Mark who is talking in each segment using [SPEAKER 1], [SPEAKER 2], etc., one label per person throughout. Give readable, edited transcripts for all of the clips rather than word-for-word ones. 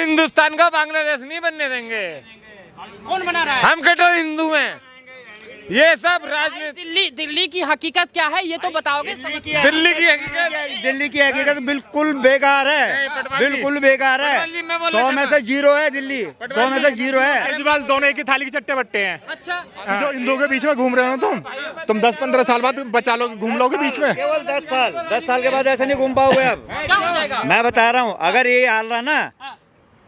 [SPEAKER 1] हिंदुस्तान का बांग्लादेश नहीं बनने देंगे।
[SPEAKER 2] कौन बना रहा है?
[SPEAKER 1] हम कट्टर हिंदू हैं। ये सब राजनीति।
[SPEAKER 2] दिल्ली की हकीकत क्या है ये तो बताओगे?
[SPEAKER 1] दिल्ली की हकीकत,
[SPEAKER 3] दिल्ली की हकीकत बिल्कुल बेकार है, बिल्कुल बेकार है। 100 में से 0 है दिल्ली, 100 में से 0 है।
[SPEAKER 4] केजरीवाल दोनों एक ही थाली के चट्टे बट्टे हैं।
[SPEAKER 2] अच्छा,
[SPEAKER 4] जो हिंदुओं के बीच में घूम रहे हो तुम 10-15 साल बाद बचा लो, घूम लोगे बीच में।
[SPEAKER 3] केवल 10 साल के बाद ऐसे नहीं घूम पाओगे। अब
[SPEAKER 2] क्या हो जाएगा?
[SPEAKER 3] मैं बता रहा हूँ, अगर ये हाल रहा ना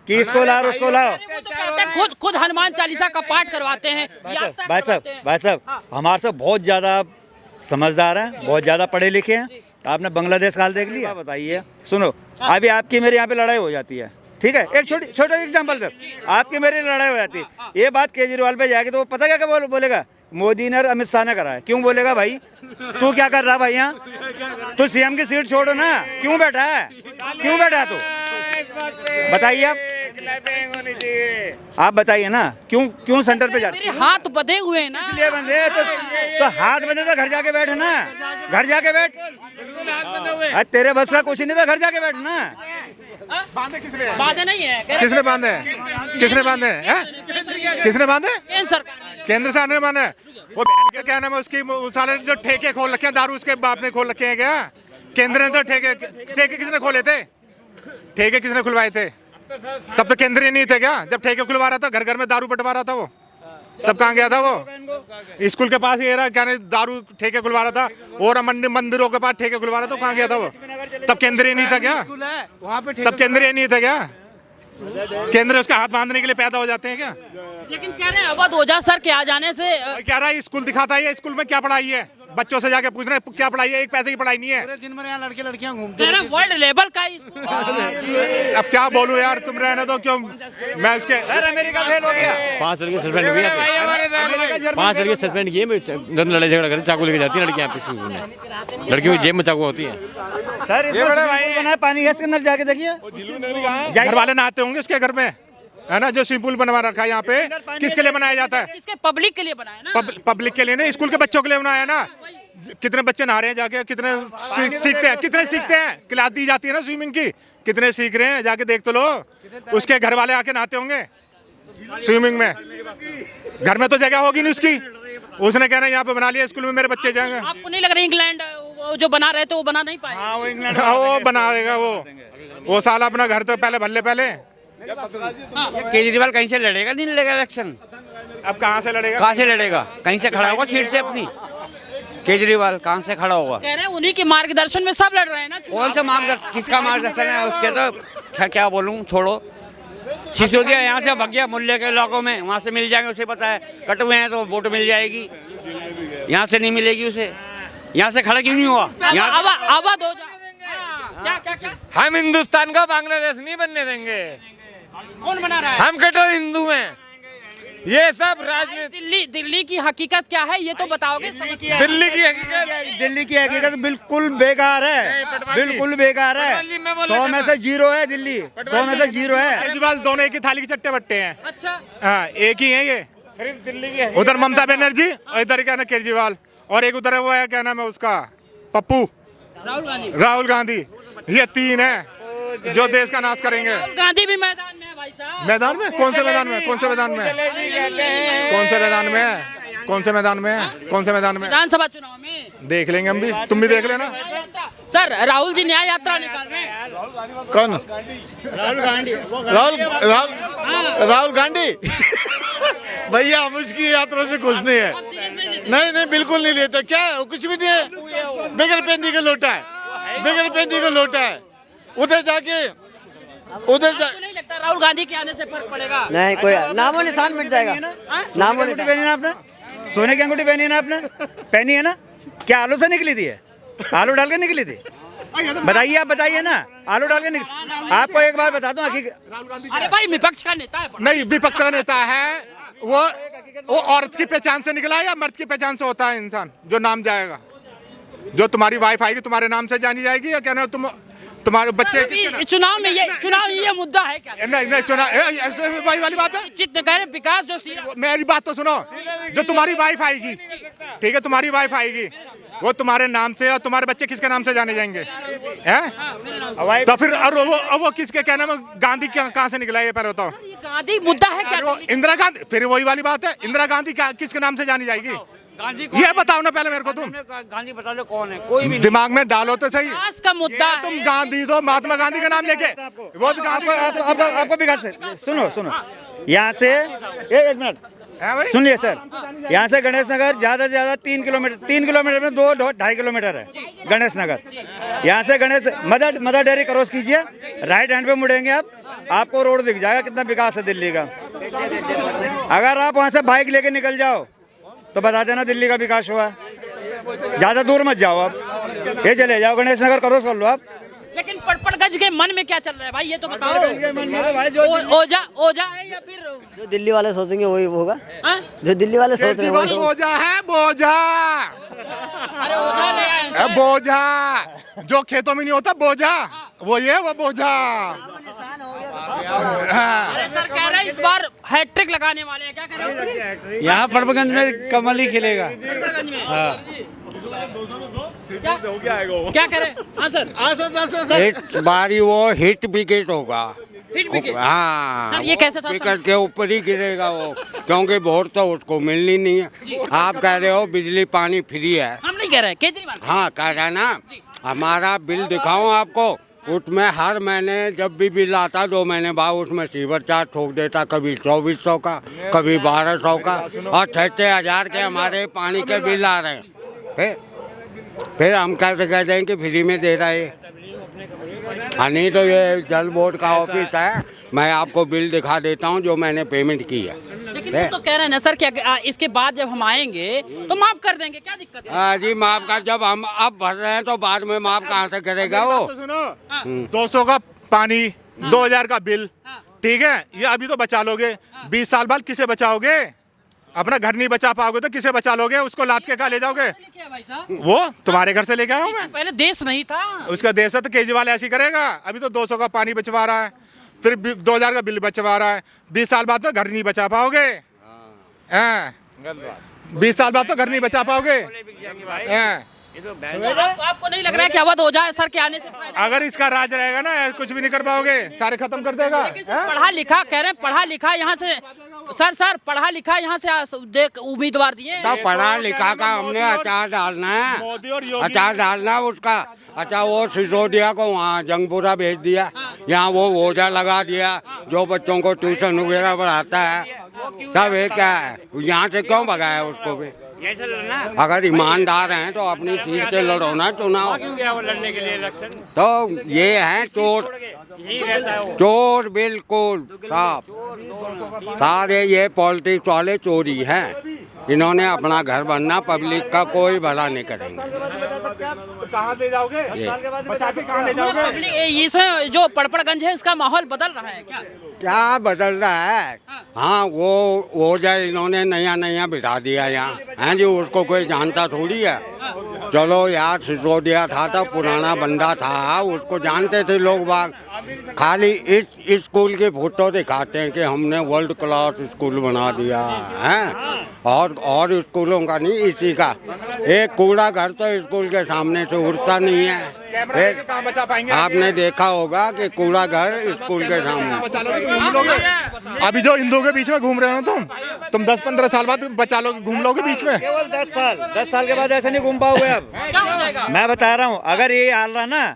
[SPEAKER 3] कि इसको लाओ उसको लाओ।
[SPEAKER 2] वो तो कहते हैं खुद हनुमान चालीसा का पाठ करवाते हैं।
[SPEAKER 3] भाई साहब हमारे से बहुत ज्यादा समझदार हैं, बहुत ज्यादा पढ़े लिखे हैं। आपने बांग्लादेश का हाल देख लिया? बताइए, सुनो, अभी आपकी मेरे यहाँ पे लड़ाई हो जाती है, ठीक है? एक छोटा एग्जाम्पल सर, आपकी मेरी लड़ाई हो जाती है, ये बात केजरीवाल पे जाके तो वो पता क्या बोलेगा? मोदी ने और अमित शाह ने करा है। क्यों बोलेगा भाई? तू क्या कर रहा भाई यहाँ? तू सीएम की सीट छोड़ो ना, क्यों बैठा है? क्यों बैठा है तू? बताइए आप बताइए ना, क्यों सेंटर पे जाते?
[SPEAKER 2] मेरे हाथ बंधे हुए हैं ना।
[SPEAKER 3] इसलिए बंधे तो हाथ बंधे तो घर जाके बैठ ना, घर जाके बैठ। तेरे बस का कुछ नहीं था, घर जाके बैठ ना।
[SPEAKER 4] बांधे किसने?
[SPEAKER 2] बांधे नहीं है।
[SPEAKER 4] किसने बांधे? किसने बांधे हैं? किसने बांधे? केंद्र सरकार ने बांधे। वो बहन के क्या नाम है उसकी, उस साले जो ठेके खोल रखे हैं दारू, उसके बाप ने खोल रखे हैं क्या? केंद्र ने तो ठेके किसने खोले थे? ठेके किसने खुलवाए थे? तब तो केंद्रीय नहीं थे क्या? जब ठेके खुलवा रहा था, घर घर में दारू बंटवा रहा था वो, तब कहाँ गया था वो? स्कूल के पास ये रहा क्या नहीं, दारू ठेके खुलवा रहा था, और मंदिरों के पास ठेके खुलवा रहा था, कहाँ गया था वो? तब केंद्रीय नहीं था क्या? तब केंद्रीय नहीं था क्या? केंद्र उसका हाथ बांधने के लिए पैदा हो जाते हैं क्या?
[SPEAKER 2] लेकिन कह रहे हैं अवध ओझा सर के आ जाने से
[SPEAKER 4] क्या रहा है? स्कूल दिखाता है, स्कूल में क्या पढ़ाई है? बच्चों से जाके पूछ रहे हैं क्या पढ़ाई है? एक पैसे की पढ़ाई नहीं है।
[SPEAKER 5] पूरे दिन भर यहाँ लड़के लड़कियाँ घूमते
[SPEAKER 2] कह रहे हैं वर्ल्ड लेवल का स्कूल।
[SPEAKER 4] अब क्या बोलूं यार, तुम रहने दो, क्यों मैं उसके।
[SPEAKER 3] सर अमेरिका फेल हो गया।
[SPEAKER 6] 5 लड़के सस्पेंड किए, 5 लड़के सस्पेंड किए। लड़ाई झगड़ा कर चाकू लेके जाती है लड़कियां पे स्कूल में, लड़कियों की जेब में चाकू होती है।
[SPEAKER 3] सर इसमें बना पानी है, इसके अंदर जाके देखिए,
[SPEAKER 4] घर वाले नहाते होंगे इसके घर में, है ना? जो स्विमिंग पूल बनवा रखा है यहाँ पे, किसके लिए बनाया जाता है?
[SPEAKER 2] इसके पब्लिक के लिए बनाया ना।
[SPEAKER 4] पब्लिक के लिए नहीं, स्कूल के बच्चों के लिए बनाया ना। कितने बच्चे नहा रहे हैं जाके, कितने सीखते हैं? कितने सीखते हैं? क्लास दी जाती है ना स्विमिंग की, कितने सीख रहे हैं? जाके देख तो लो। उसके घर वाले आके नहाते होंगे स्विमिंग में, घर में तो जगह होगी नहीं उसकी, उसने कहना यहाँ पे बना लिया स्कूल में मेरे बच्चे जाएंगे।
[SPEAKER 2] आपको नहीं लग रहा इंग्लैंड जो बना रहे थे वो बना नहीं पाए?
[SPEAKER 4] वो बनाएगा वो साला अपना घर तो पहले।
[SPEAKER 7] केजरीवाल कहीं से लड़ेगा? नहीं लड़ेगा इलेक्शन।
[SPEAKER 4] अब कहाँ से लड़ेगा?
[SPEAKER 7] कहाँ से लड़ेगा? कहीं से खड़ा होगा सीट से अपनी? केजरीवाल कहाँ से खड़ा होगा?
[SPEAKER 2] कह रहे हैं उन्हीं के मार्गदर्शन में सब लड़ रहे हैं ना।
[SPEAKER 7] कौन सा मार्गदर्शन? किसका मार्गदर्शन है उसके? तो क्या बोलूँ, छोड़ो। सिसोदिया यहाँ से भाग गया मुल्ले के इलाकों में, वहाँ से मिल जाएंगे, उसे पता है कटुए हैं तो वोट मिल जाएगी, यहाँ से नहीं मिलेगी उसे। यहाँ से खड़ा क्यों नहीं हुआ?
[SPEAKER 2] अवध ओझा क्या?
[SPEAKER 1] हम हिंदुस्तान का बांग्लादेश नहीं बनने देंगे।
[SPEAKER 2] कौन बना रहा है?
[SPEAKER 1] हम कट्टर हिंदू हैं। ये सब राजनीति।
[SPEAKER 2] दिल्ली की हकीकत क्या है ये तो बताओगे?
[SPEAKER 1] दिल्ली की हकीकत,
[SPEAKER 3] दिल्ली की हकीकत बिल्कुल बेकार है, बिल्कुल बेकार है। 100 में से 0 है दिल्ली, 100 में से 0 है।
[SPEAKER 4] केजरीवाल दोनों एक ही थाली के चट्टे बट्टे हैं।
[SPEAKER 2] अच्छा,
[SPEAKER 4] हाँ, एक ही है ये।
[SPEAKER 1] सिर्फ दिल्ली की
[SPEAKER 4] उधर ममता बनर्जी और इधर क्या ना केजरीवाल, और एक उधर वो है क्या नाम है उसका, पप्पू राहुल गांधी। ये 3 है जो देश का नाश करेंगे।
[SPEAKER 2] राहुल गांधी भी मैदान में है भाई साहब।
[SPEAKER 4] मैदान में? कौन से मैदान में? कौन से मैदान में? कौन से मैदान में? कौन से मैदान में? कौन से मैदान में?
[SPEAKER 2] विधानसभा चुनाव में
[SPEAKER 4] देख लेंगे हम भी, तुम भी देख लेना।
[SPEAKER 2] सर राहुल जी न्याय यात्रा निकाल रहे हैं।
[SPEAKER 5] कौन? राहुल गांधी। भैया हम उसकी यात्रा से खुश नहीं है। नहीं बिल्कुल नहीं लेते। क्या है? कुछ भी नहीं है, बगैर पेंदी का लोटा है, बगैर पेंदी का लोटा है। उधर जाके
[SPEAKER 2] आपको नहीं लगता राहुल गांधी के आने से फर्क पड़ेगा?
[SPEAKER 3] नहीं, कोई नामो निशान मिट जाएगा। नामो निशान पहनी ना आपने, सोने की अंगूठी पहनी है ना आपने, पहनी है ना? क्या आलू से निकली थी? आलू डाल के निकली थी? बताइए, आप बताइए ना, आलू डाल के निकली? आपको एक बात बता दूं,
[SPEAKER 2] अरे भाई विपक्ष का नेता है।
[SPEAKER 4] नहीं, विपक्ष का नेता है वो औरत की पहचान से निकला या मर्द की पहचान से होता है इंसान? जो नाम जाएगा, जो तुम्हारी वाइफ आएगी तुम्हारे नाम से जानी जाएगी, या क्या ना तुम्हारे बच्चे?
[SPEAKER 2] चुनाव में ये मुद्दा है क्या?
[SPEAKER 4] नहीं चुनाव वही वाली बात है।
[SPEAKER 2] चित्त कह रहे विकास जो
[SPEAKER 4] मेरी बात तो सुनो, जो तुम्हारी वाइफ आएगी, ठीक है, तुम्हारी वाइफ आएगी, वो तुम्हारे नाम से, और तुम्हारे बच्चे किसके नाम से जाने जाएंगे हैं? तो फिर और वो किसके क्या नाम है? गांधी कहाँ से निकला ये पर बताओ?
[SPEAKER 2] ये गांधी मुद्दा है क्या?
[SPEAKER 4] वो इंदिरा गांधी, फिर वही वाली बात है, इंदिरा गांधी किसके नाम से जानी जाएगी?
[SPEAKER 7] गांधी
[SPEAKER 4] ये बताओ ना पहले मेरे को तुम।
[SPEAKER 7] गांधी बता दो कौन है, कोई भी
[SPEAKER 4] दिमाग में डालो तो सही।
[SPEAKER 2] विकास का मुद्दा
[SPEAKER 4] ये तुम गांधी दो, महात्मा गांधी का नाम लेके वो तो गांधी
[SPEAKER 3] आपको विकास सुनो यहाँ से एक मिनट सुनिए सर, यहाँ से गणेश नगर ज़्यादा से ज़्यादा 3 किलोमीटर में 2-2.5 किलोमीटर है गणेश नगर। यहाँ से गणेश मदर डेयरी क्रॉस कीजिए, राइट हैंड पे मुड़ेंगे आपको रोड दिख जाएगा कितना विकास है दिल्ली का। अगर आप वहाँ से बाइक लेके निकल जाओ तो बता देना दिल्ली का विकास हुआ। ज़्यादा दूर मत जाओ आप, ये चले जाओ गणेश नगर क्रॉस कर लो आप।
[SPEAKER 2] लेकिन पड़पड़गंज के मन में क्या चल रहा है भाई, ये तो बताओ। ओझा है या फिर
[SPEAKER 8] जो दिल्ली वाले सोचेंगे वही होगा।
[SPEAKER 2] हाँ?
[SPEAKER 8] जो दिल्ली वाले सोच रहे हैं वही होगा।
[SPEAKER 4] बोझा है, बोझा।
[SPEAKER 2] अरे ओझा ले आए हैं।
[SPEAKER 4] बोझा जो खेतों में नहीं होता, बोझा वो ये वो बोझा।
[SPEAKER 2] अरे सर कह रहे हैं इस बार हैट्रिक लगाने वाले हैं, क्या कह रहे हो?
[SPEAKER 6] यहाँ पड़पगंज में कमल ही खिलेगा।
[SPEAKER 2] पड़पड़गंज में क्या कह रहे हैं? हाँ सर,
[SPEAKER 9] इस बारी वो हिट विकेट होगा।
[SPEAKER 2] Hit wicket.
[SPEAKER 9] हाँ,
[SPEAKER 2] सर ये कैसे था?
[SPEAKER 9] विकेट के ऊपर ही गिरेगा वो, क्योंकि वोट तो उसको मिलनी नहीं है। आप कह रहे हो बिजली पानी फ्री है,
[SPEAKER 2] हम नहीं कह रहे, केजरीवाल।
[SPEAKER 9] हाँ कह रहा ना। हमारा बिल दिखाऊं आपको, उसमें हर महीने जब भी बिल आता 2 महीने बाद उसमें सीवर चार्ज ठोक देता, कभी 2400 का, कभी 1200 का, और 6,000 के हमारे पानी के बिल आ रहे हैं। फिर हम कैसे कह दें कि फ्री में दे रहा है? नहीं तो ये जल बोर्ड का ऑफिस है, मैं आपको बिल दिखा देता हूँ जो मैंने पेमेंट की है।
[SPEAKER 2] लेकिन वो तो कह रहे हैं ना सर कि इसके बाद जब हम आएंगे तो माफ कर देंगे, क्या दिक्कत है?
[SPEAKER 9] हाँ जी, माफ कर, जब हम अब भर रहे हैं तो बाद में माफ कहाँ से करेगा वो?
[SPEAKER 4] तो सुनो, 200 का पानी, 2000 का बिल, ठीक है, ये अभी तो बचा लोगे। 20 साल बाद किसे बचाओगे? अपना घर नहीं बचा पाओगे तो किसे बचा लोगे? उसको लाद के कहाँ ले जाओगे?
[SPEAKER 2] भाई साहब
[SPEAKER 4] वो तुम्हारे घर से लेके आया हूँ मैं।
[SPEAKER 2] पहले देश नहीं था
[SPEAKER 4] उसका देश है तो केजरीवाल ऐसी करेगा। अभी तो 200 का पानी बचवा रहा है, फिर 2000 का बिल बचवा रहा है। 20 साल बाद तो घर नहीं बचा पाओगे। 20 साल बाद तो घर नहीं बचा पाओगे।
[SPEAKER 2] आपको नहीं लग रहा है कि अवध हो जाए सर के आने से फायदा?
[SPEAKER 4] अगर इसका राज रहेगा ना कुछ भी नहीं कर पाओगे, सारे खत्म कर देगा।
[SPEAKER 2] पढ़ा लिखा कह रहे हैं, पढ़ा लिखा यहाँ से सर पढ़ा लिखा यहाँ से देख उम्मीदवार दिए।
[SPEAKER 9] तो पढ़ा लिखा का हमने अचार डालना है, अचार डालना है उसका। अच्छा वो सिसोदिया को वहाँ जंगपुरा भेज दिया, यहाँ वो ओझा लगा दिया जो बच्चों को ट्यूशन वगैरह पढ़ाता है। सब एक क्या है, यहाँ से क्यों भगाया उसको भी? अगर ईमानदार हैं तो अपनी सीट से लड़ो ना चुनाव।
[SPEAKER 7] लड़ने के लिए इलेक्शन
[SPEAKER 9] तो ये है चोर, चोर बिल्कुल साफ सारे ये पॉलिटिक्स वाले चोरी हैं। इन्होंने अपना घर बनना, पब्लिक का कोई भला नहीं करेंगे।
[SPEAKER 4] कहाँ ले जाओगे? कहाँ ले जाओगे?
[SPEAKER 2] इसमें जो पड़पड़गंज है इसका माहौल बदल रहा है क्या?
[SPEAKER 9] क्या बदल रहा है? हाँ वो जो इन्होंने नया बिठा दिया यहाँ, हैं जी, उसको कोई जानता थोड़ी है। चलो यार सिसोदिया था तो पुराना बंदा था, उसको जानते थे लोग बाग। खाली इस स्कूल के फोटो दिखाते हैं कि हमने वर्ल्ड क्लास स्कूल बना दिया है, और स्कूलों का नहीं, इसी का एक कूड़ा घर तो स्कूल के सामने से उड़ता नहीं है। आपने देखा होगा कि कूड़ा घर स्कूल के सामने।
[SPEAKER 4] अभी जो हिंदुओं के बीच में घूम रहे हो तुम 10-15 साल बाद बचा लोगे, घूम लोगे बीच में।
[SPEAKER 3] केवल 10 साल के बाद ऐसे नहीं घूम पाओगे। अब
[SPEAKER 2] क्या हो जाएगा?
[SPEAKER 3] मैं बता रहा हूँ, अगर ये हाल रहा ना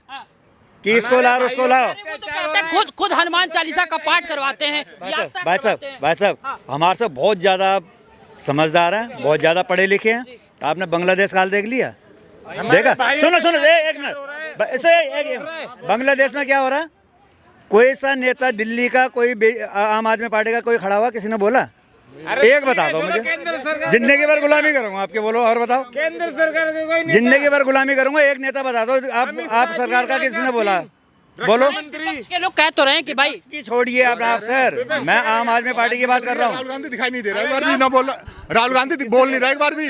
[SPEAKER 3] कि इसको लाओ उसको लाओ।
[SPEAKER 2] वो तो कहते हैं खुद हनुमान चालीसा का पाठ करवाते हैं।
[SPEAKER 3] भाई साहब हमारे से बहुत ज़्यादा समझदार हैं, बहुत ज़्यादा पढ़े लिखे हैं। आपने बांग्लादेश का हाल देख लिया? देखा? सुनो एक मिनट, बांग्लादेश में क्या हो रहा है? कोई सा नेता दिल्ली का, कोई आम आदमी पार्टी का कोई खड़ा हुआ, किसी ने बोला? एक बता दो मुझे। जिंदगी भर गुलामी करूंगा आपके, बोलो और बताओ।
[SPEAKER 1] केंद्र सरकार के कोई
[SPEAKER 3] जिंदगी भर गुलामी करूंगा, एक नेता बता दो आप सरकार का किसी ने बोला? बोलो।
[SPEAKER 2] के लोग कह तो रहे हैं कि भाई
[SPEAKER 3] इसकी छोड़िए आप सर, मैं आम आदमी पार्टी की बात कर रहा हूँ।
[SPEAKER 4] राहुल गांधी दिखाई नहीं दे रहा, एक बार भी ना बोल। राहुल गांधी बोल नहीं रहा एक बार भी।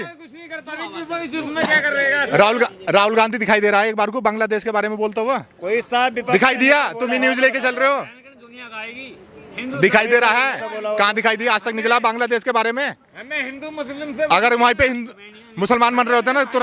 [SPEAKER 4] राहुल गांधी दिखाई दे रहा है एक बार को बांग्लादेश के बारे में बोलता हुआ?
[SPEAKER 3] कोई साहब
[SPEAKER 4] दिखाई दिया? तुम ही न्यूज लेके चल रहे हो, दिखाई दे रहा है? कहाँ दिखाई दिया? आज तक निकला बांग्लादेश के बारे में?
[SPEAKER 1] हमें हिंदू मुस्लिम से
[SPEAKER 4] अगर वहीं पे मुसलमान बन रहे होते ना तुरंत